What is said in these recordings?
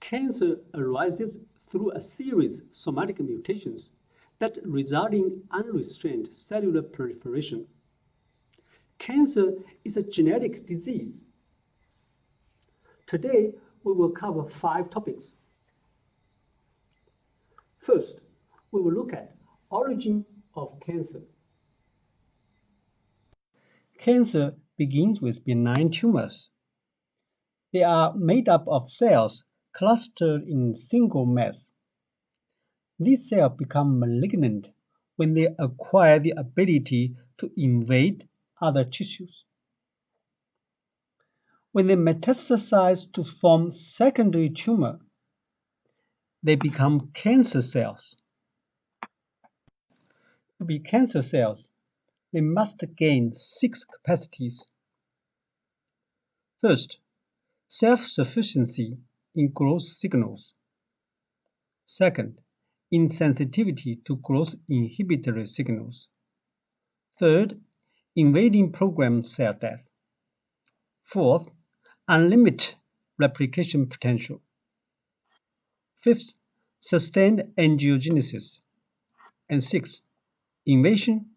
Cancer arises through a series of somatic mutations that result in unrestrained cellular proliferation. Cancer is a genetic disease. Today, we will cover 5 topics. First, we will look at origin of cancer. Cancer begins with benign tumors. They are made up of cells clustered in single mass. These cells become malignant when they acquire the ability to invade other tissues. When they metastasize to form secondary tumor, they become cancer cells. To be cancer cells, they must gain 6 capacities. First, self-sufficiency in growth signals. Second, insensitivity to growth inhibitory signals. Third, invading programmed cell death. Fourth, unlimited replication potential. Fifth, sustained angiogenesis. And sixth, invasion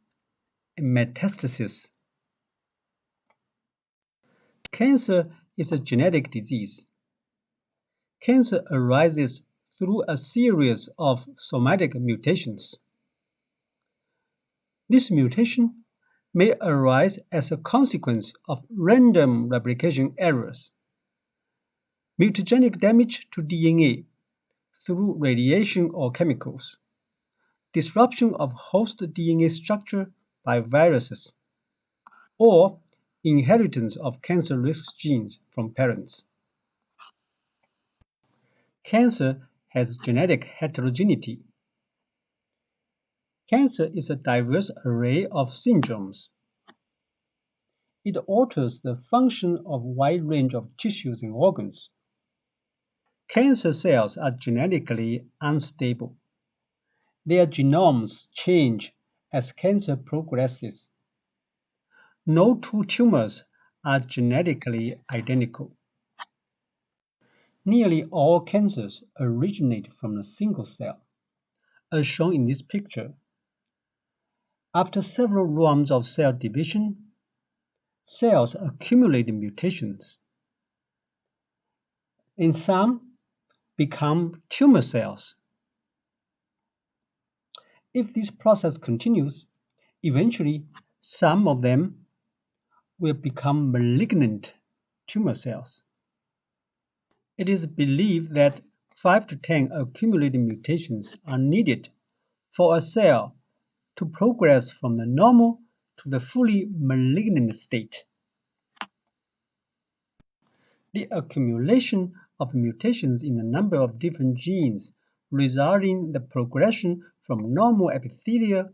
and metastasis. Cancer is a genetic disease. Cancer arises through a series of somatic mutations. This mutation may arise as a consequence of random replication errors, mutagenic damage to DNA through radiation or chemicals, disruption of host DNA structure by viruses, or inheritance of cancer risk genes from parents. Cancer has genetic heterogeneity. Cancer is a diverse array of syndromes. It alters the function of a wide range of tissues and organs. Cancer cells are genetically unstable. Their genomes change as cancer progresses. No two tumors are genetically identical. Nearly all cancers originate from a single cell, as shown in this picture. After several rounds of cell division, cells accumulate mutations. And some become tumor cells. If this process continues, eventually some of them will become malignant tumor cells. It is believed that 5 to 10 accumulated mutations are needed for a cell to progress from the normal to the fully malignant state. The accumulation of mutations in a number of different genes results in the progression from normal epithelial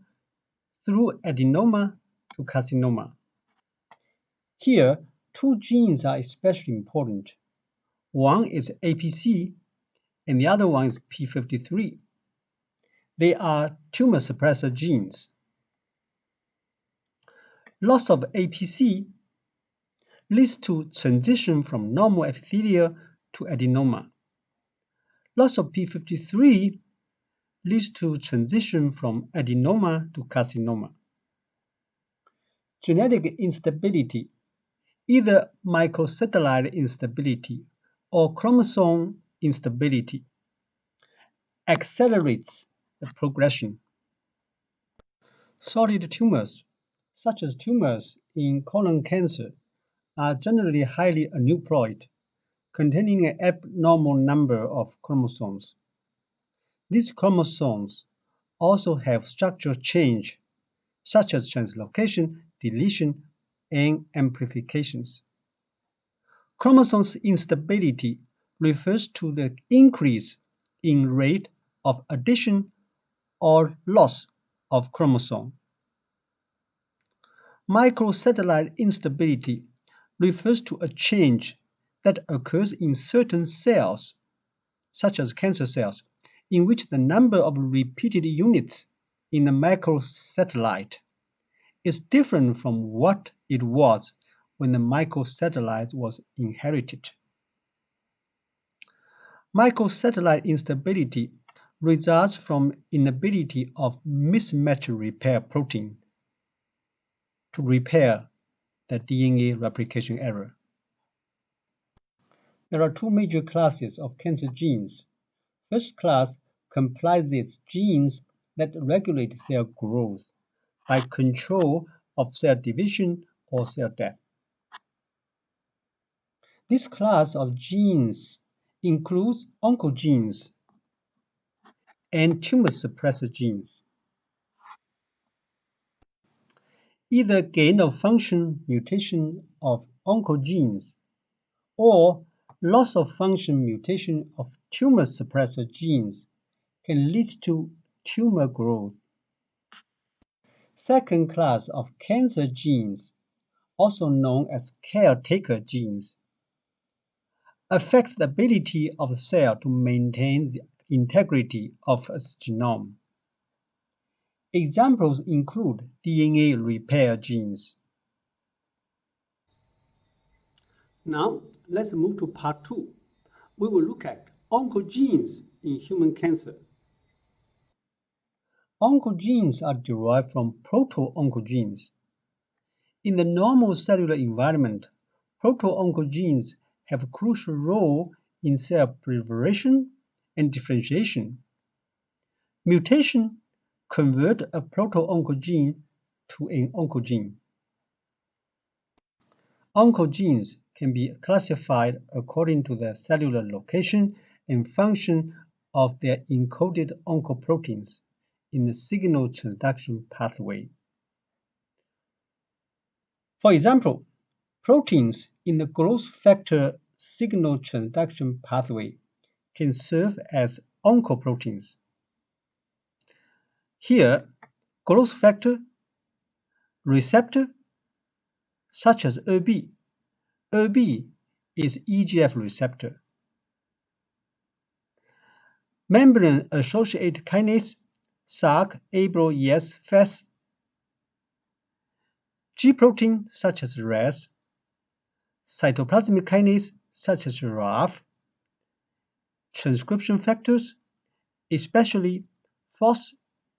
through adenoma to carcinoma. Here, 2 genes are especially important. One is APC and the other one is p53. They are tumor suppressor genes. Loss of APC leads to transition from normal epithelial to adenoma. Loss of p53 leads to transition from adenoma to carcinoma. Genetic instability, either microsatellite instability or chromosome instability, accelerates the progression. Solid tumors, such as tumors in colon cancer, are generally highly aneuploid, containing an abnormal number of chromosomes. These chromosomes also have structural change, such as translocation, deletion, and amplifications. Chromosome instability refers to the increase in rate of addition or loss of chromosome. Microsatellite instability refers to a change that occurs in certain cells, such as cancer cells, in which the number of repeated units in the microsatellite is different from what it was when the microsatellite was inherited. Microsatellite instability results from inability of mismatch repair protein to repair the DNA replication error. There are two major classes of cancer genes. First class comprises genes that regulate cell growth by control of cell division or cell death. This class of genes includes oncogenes and tumor suppressor genes. Either gain-of-function mutation of oncogenes or loss-of-function mutation of tumor suppressor genes can lead to tumor growth. Second class of cancer genes, also known as caretaker genes, affects the ability of the cell to maintain the integrity of its genome. Examples include DNA repair genes. Now, let's move to part 2. We will look at oncogenes in human cancer. Oncogenes are derived from proto-oncogenes. In the normal cellular environment, proto-oncogenes have a crucial role in cell proliferation and differentiation. Mutation convert a proto-oncogene to an oncogene. Oncogenes can be classified according to the cellular location and function of their encoded oncoproteins in the signal transduction pathway. For example, proteins in the growth factor signal transduction pathway can serve as oncoproteins. Here, growth factor receptor such as ERB. ERB is EGF receptor. Membrane-associated kinase, SARC, ABL, YES, FAS. G protein such as RAS. Cytoplasmic kinase such as RAF. Transcription factors, especially FOS,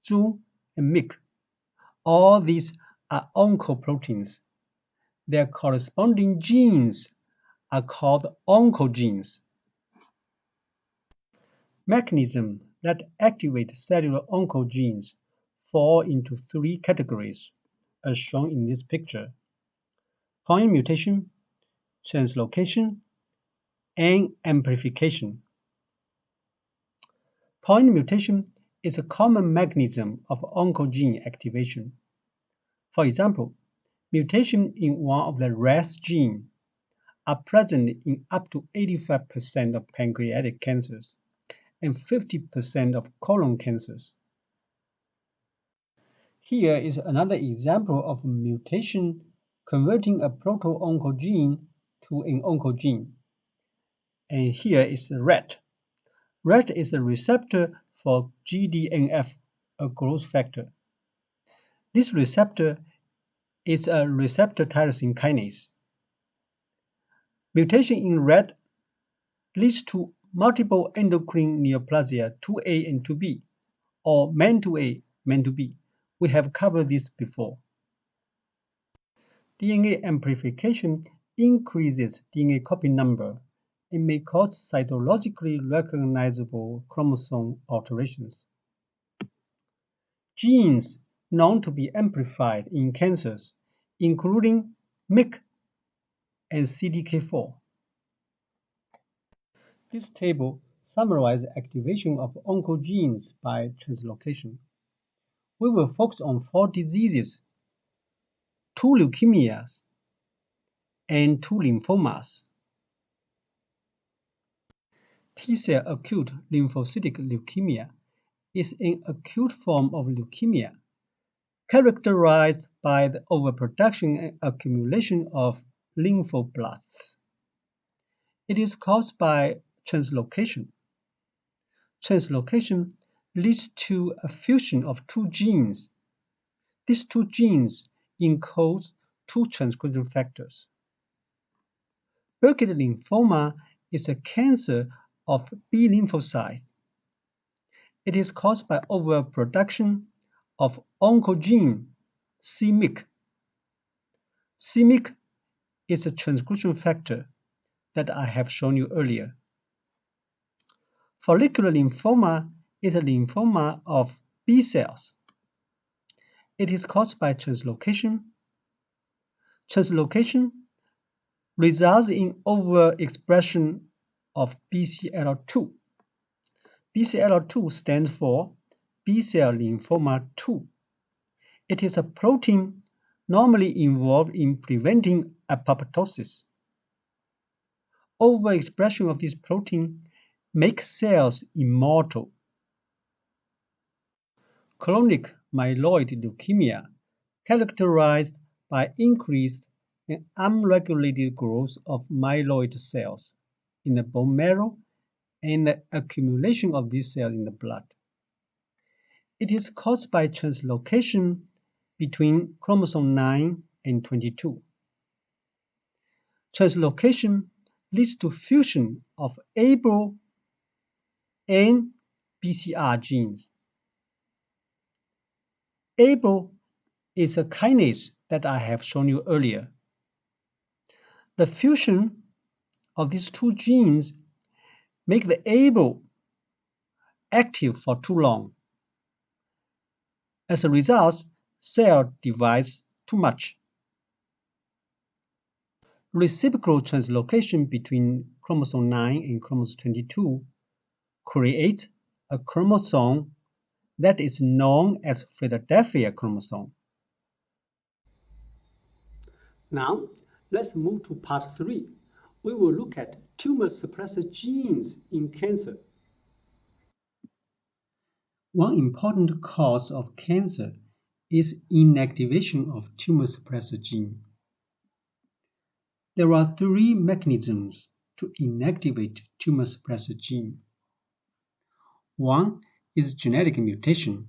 ZU, and MYC. All these are oncoproteins. Their corresponding genes are called oncogenes. Mechanisms that activate cellular oncogenes fall into three categories, as shown in this picture: point mutation, translocation, and amplification. Point mutation is a common mechanism of oncogene activation. For example, mutations in one of the RAS genes are present in up to 85% of pancreatic cancers and 50% of colon cancers. Here is another example of a mutation converting a proto-oncogene to an oncogene. And here is RET. RET is the receptor for GDNF, a growth factor. This receptor is a receptor tyrosine kinase. Mutation in RET leads to multiple endocrine neoplasia 2A and 2B, or MEN2A, MEN2B. We have covered this before. DNA amplification increases DNA copy number and may cause cytologically recognizable chromosome alterations. Genes known to be amplified in cancers, including MYC and CDK4. This table summarizes activation of oncogenes by translocation. We will focus on 4 diseases, 2 leukemias, and 2 lymphomas. T-cell acute lymphocytic leukemia is an acute form of leukemia characterized by the overproduction and accumulation of lymphoblasts. It is caused by translocation. Translocation leads to a fusion of 2 genes. These 2 genes encode 2 transcription factors. Burkitt lymphoma is a cancer of B lymphocytes. It is caused by overproduction of oncogene c-Myc. c-Myc is a transcription factor that I have shown you earlier. Follicular lymphoma is a lymphoma of B cells. It is caused by translocation. Translocation results in overexpression of BCL2. BCL2 stands for B cell lymphoma 2. It is a protein normally involved in preventing apoptosis. Overexpression of this protein makes cells immortal. Chronic myeloid leukemia, characterized by increased and unregulated growth of myeloid cells in the bone marrow and the accumulation of these cells in the blood. It is caused by translocation between chromosome 9 and 22. Translocation leads to fusion of ABL and BCR genes. ABL is a kinase that I have shown you earlier. The fusion of these two genes make the ABL active for too long. As a result, cell divides too much. Reciprocal translocation between chromosome 9 and chromosome 22 creates a chromosome that is known as Philadelphia chromosome. Now, let's move to part 3. We will look at tumor suppressor genes in cancer. One important cause of cancer is inactivation of tumor suppressor gene. There are 3 mechanisms to inactivate tumor suppressor gene. One is genetic mutation.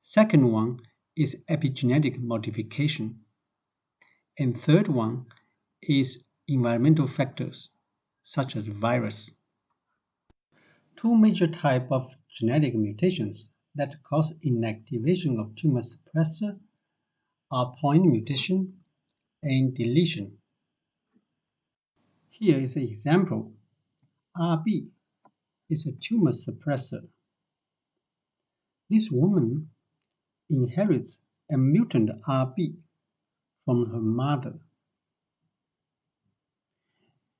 Second one is epigenetic modification. And third one is environmental factors, such as virus. 2 major types of genetic mutations that cause inactivation of tumor suppressor are point mutation and deletion. Here is an example. RB is a tumor suppressor. This woman inherits a mutant RB from her mother.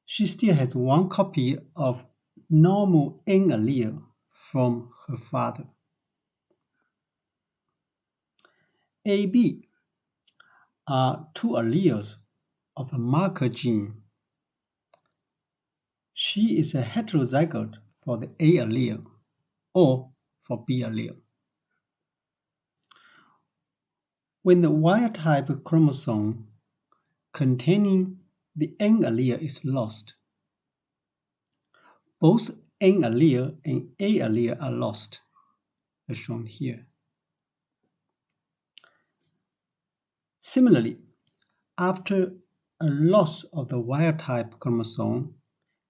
She still has 1 copy of normal N allele from her father. AB are 2 alleles of a marker gene. She is a heterozygote for the A allele or for B allele. When the wild-type chromosome containing the N allele is lost, both N allele and A allele are lost, as shown here. Similarly, after a loss of the wild-type chromosome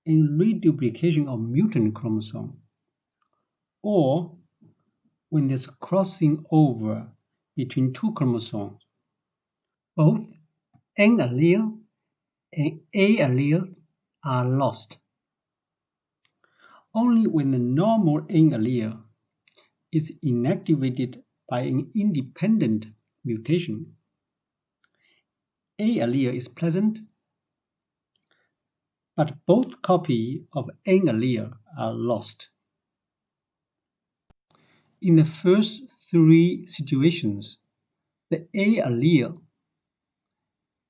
and reduplication of mutant chromosome, or when there's crossing over between 2 chromosomes, both N allele and A allele are lost. Only when the normal N allele is inactivated by an independent mutation, A allele is present, but both copies of N allele are lost. In the first 3 situations, the A allele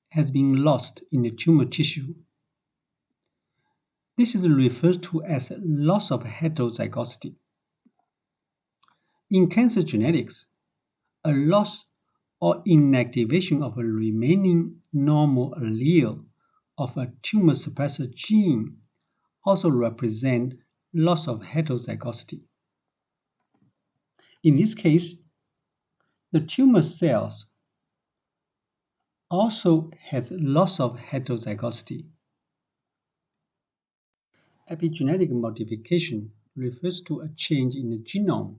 has been lost in the tumor tissue. This is referred to as loss of heterozygosity. In cancer genetics, a loss or inactivation of a remaining normal allele of a tumor suppressor gene also represents loss of heterozygosity. In this case, the tumor cells also has loss of heterozygosity. Epigenetic modification refers to a change in the genome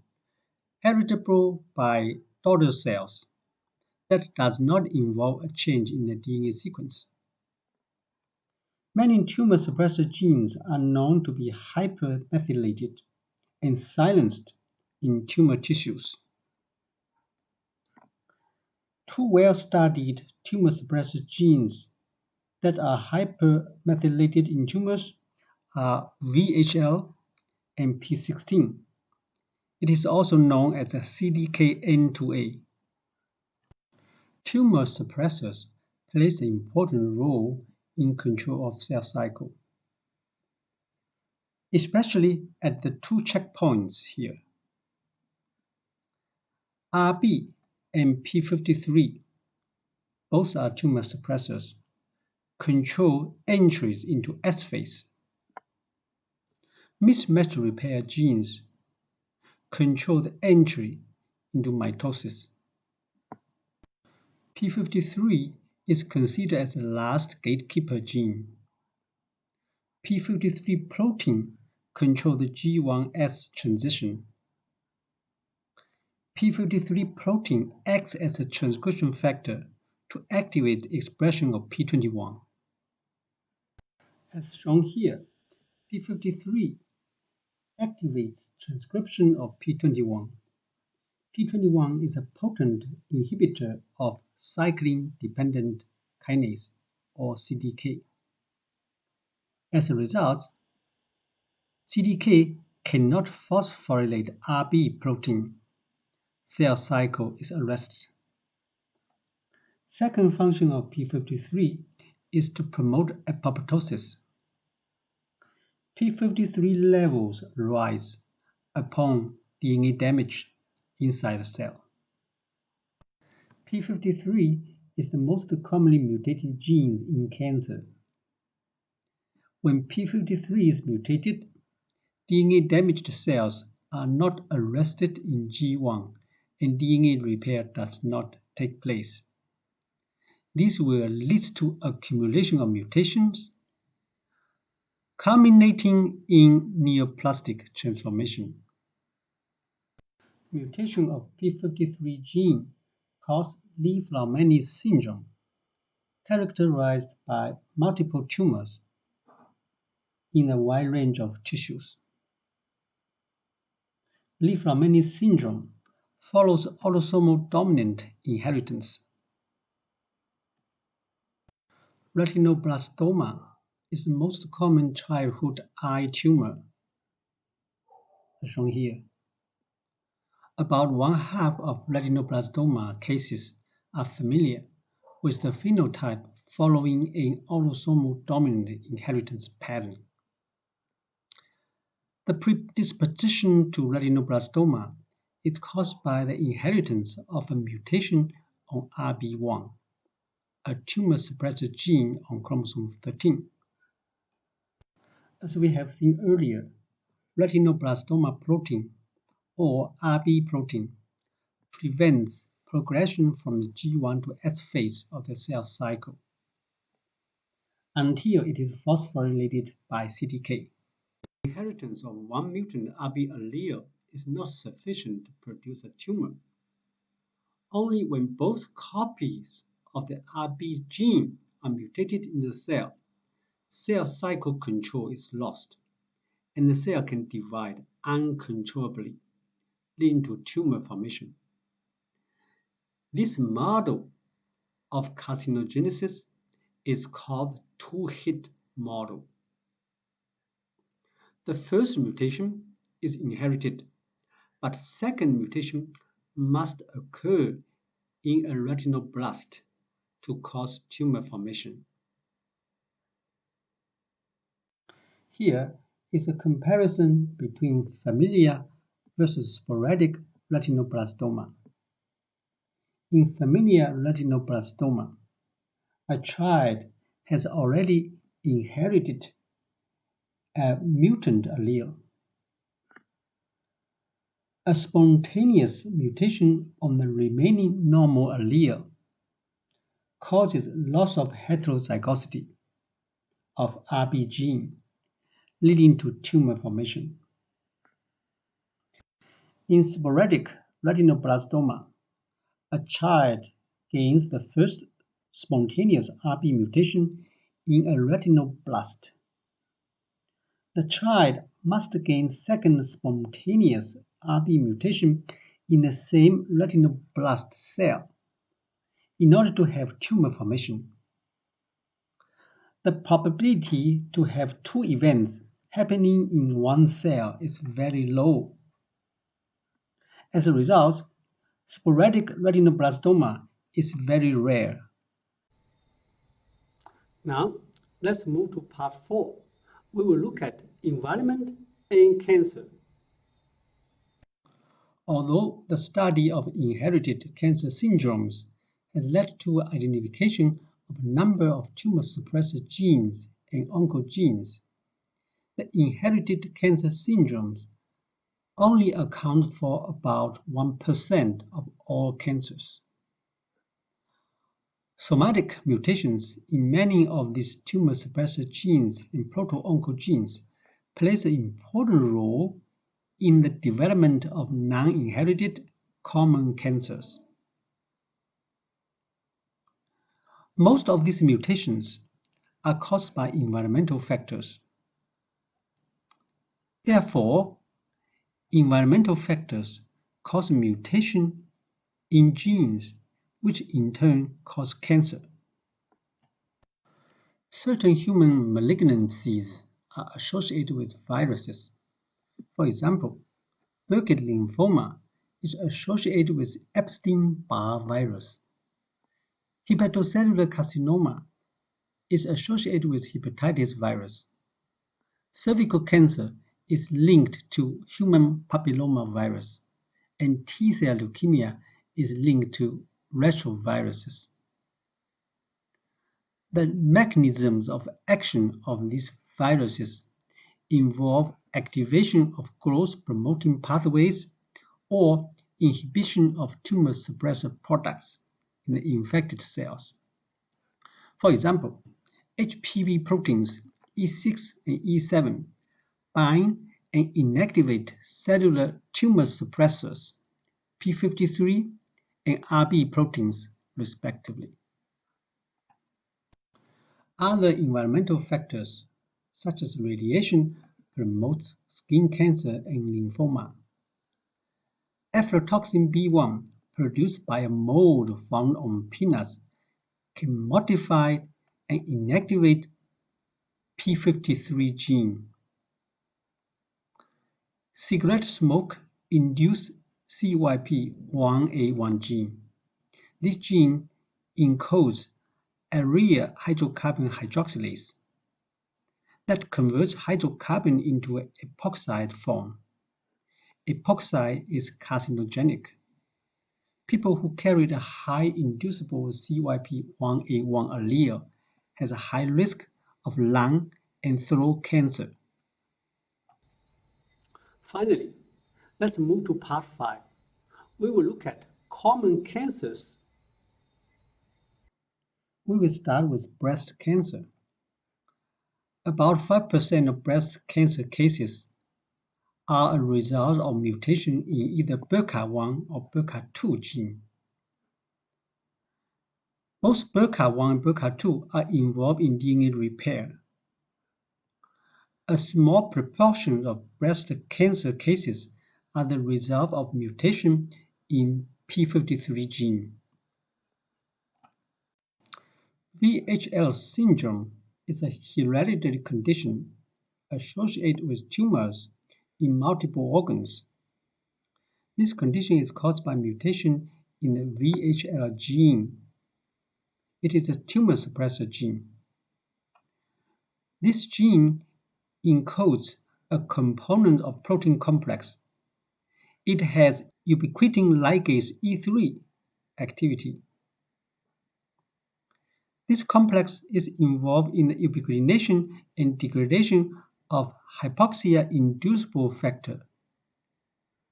heritable by daughter cells that does not involve a change in the DNA sequence. Many tumor suppressor genes are known to be hypermethylated and silenced in tumor tissues. Two well-studied tumor suppressor genes that are hypermethylated in tumors are VHL and P16. It is also known as a CDKN2A. Tumor suppressors play an important role in control of cell cycle, especially at the two checkpoints here. RB and P53, both are tumor suppressors, control entries into S phase. Mismatch repair genes control the entry into mitosis. P53 is considered as the last gatekeeper gene. P53 protein controls the G1S transition. P53 protein acts as a transcription factor to activate the expression of P21. As shown here, P53 activates transcription of P21. P21 is a potent inhibitor of cyclin-dependent kinase, or CDK. As a result, CDK cannot phosphorylate RB protein. Cell cycle is arrested. Second function of P53 is to promote apoptosis. P53 levels rise upon DNA damage inside the cell. P53 is the most commonly mutated gene in cancer. When P53 is mutated, DNA-damaged cells are not arrested in G1 and DNA repair does not take place. This will lead to accumulation of mutations, culminating in neoplastic transformation. Mutation of P53 gene causes Li-Fraumeni syndrome, characterized by multiple tumors in a wide range of tissues. Li-Fraumeni syndrome follows autosomal dominant inheritance. Retinoblastoma is the most common childhood eye tumor, as shown here. About one-half of retinoblastoma cases are familiar with the phenotype following an autosomal dominant inheritance pattern. The predisposition to retinoblastoma is caused by the inheritance of a mutation on RB1, a tumor suppressor gene on chromosome 13. As we have seen earlier, retinoblastoma protein, or RB protein, prevents progression from the G1 to S phase of the cell cycle until it is phosphorylated by CDK. The inheritance of one mutant RB allele is not sufficient to produce a tumor. Only when both copies of the RB gene are mutated in the cell, cell cycle control is lost, and the cell can divide uncontrollably, leading to tumor formation. This model of carcinogenesis is called two-hit model. The first mutation is inherited, but second mutation must occur in a retinoblast to cause tumor formation. Here is a comparison between familial versus sporadic retinoblastoma. In familial retinoblastoma, a child has already inherited a mutant allele. A spontaneous mutation on the remaining normal allele causes loss of heterozygosity of RB gene, leading to tumor formation. In sporadic retinoblastoma, a child gains the first spontaneous RB mutation in a retinoblast. The child must gain second spontaneous RB mutation in the same retinoblast cell in order to have tumor formation. The probability to have two events happening in one cell is very low. As a result, sporadic retinoblastoma is very rare. Now, let's move to part 4. We will look at environment and cancer. Although the study of inherited cancer syndromes has led to identification of a number of tumor suppressor genes and oncogenes, the inherited cancer syndromes only account for about 1% of all cancers. Somatic mutations in many of these tumor suppressor genes and proto-oncogenes plays an important role in the development of non-inherited common cancers. Most of these mutations are caused by environmental factors. Therefore, environmental factors cause mutation in genes, which in turn cause cancer. Certain human malignancies are associated with viruses. For example, Burkitt lymphoma is associated with Epstein-Barr virus. Hepatocellular carcinoma is associated with hepatitis virus. Cervical cancer is linked to human papillomavirus, and T-cell leukemia is linked to retroviruses. The mechanisms of action of these viruses involve activation of growth-promoting pathways or inhibition of tumor suppressor products in the infected cells. For example, HPV proteins E6 and E7 bind and inactivate cellular tumor suppressors p53 and RB proteins, respectively. Other environmental factors, such as radiation, promote skin cancer and lymphoma. Aflatoxin B1, produced by a mold found on peanuts, can modify and inactivate p53 gene. Cigarette smoke induces CYP1A1 gene. This gene encodes area hydrocarbon hydroxylase that converts hydrocarbon into an epoxide form. Epoxide is carcinogenic. People who carry a high inducible CYP1A1 allele has a high risk of lung and throat cancer. Finally, let's move to part 5. We will look at common cancers. We will start with breast cancer. About 5% of breast cancer cases are a result of mutation in either BRCA1 or BRCA2 gene. Both BRCA1 and BRCA2 are involved in DNA repair. A small proportion of breast cancer cases are the result of mutation in p53 gene. VHL syndrome is a hereditary condition associated with tumors in multiple organs. This condition is caused by mutation in the VHL gene. It is a tumor suppressor gene. This gene encodes a component of protein complex. It has ubiquitin ligase E3 activity. This complex is involved in the ubiquitination and degradation of hypoxia-inducible factor,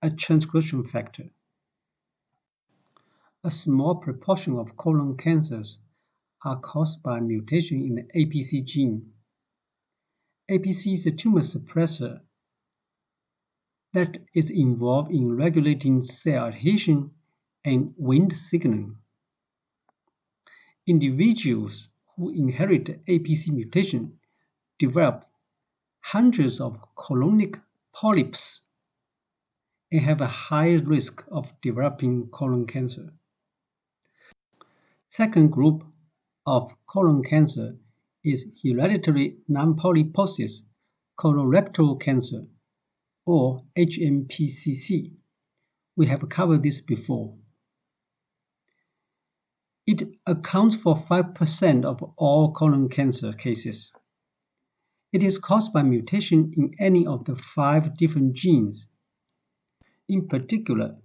a transcription factor. A small proportion of colon cancers are caused by mutation in the APC gene. APC is a tumor suppressor that is involved in regulating cell adhesion and Wnt signaling. Individuals who inherit APC mutation develop hundreds of colonic polyps and have a higher risk of developing colon cancer. Second group of colon cancer is hereditary non-polyposis colorectal cancer, or HNPCC. We have covered this before. It accounts for 5% of all colon cancer cases. It is caused by mutation in any of the 5 different genes. In particular,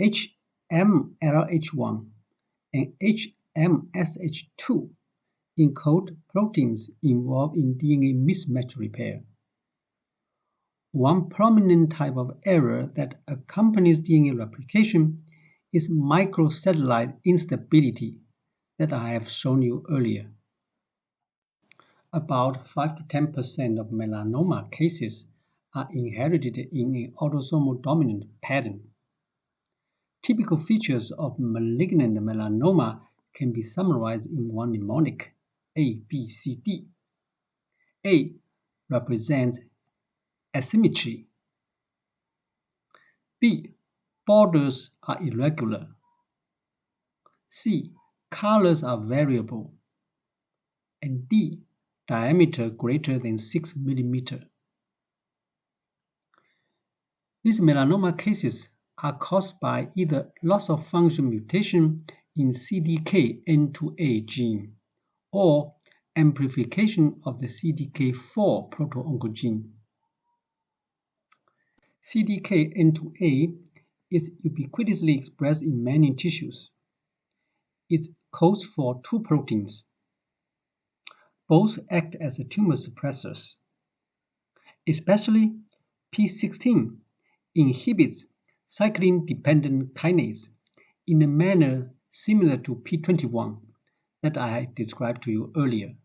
HMLH1 and HMSH2 encode proteins involved in DNA mismatch repair. One prominent type of error that accompanies DNA replication is microsatellite instability that I have shown you earlier. About 5 to 10% of melanoma cases are inherited in an autosomal dominant pattern. Typical features of malignant melanoma can be summarized in one mnemonic, A, B, C, D. A represents asymmetry. B, borders are irregular. C, colors are variable. And D, diameter greater than 6 mm. These melanoma cases are caused by either loss of function mutation in CDKN2A gene or amplification of the CDK4 proto-oncogene. CDKN2A is ubiquitously expressed in many tissues. It codes for 2 proteins. Both act as tumor suppressors. Especially P16 inhibits cyclin-dependent kinase in a manner similar to P21 that I described to you earlier.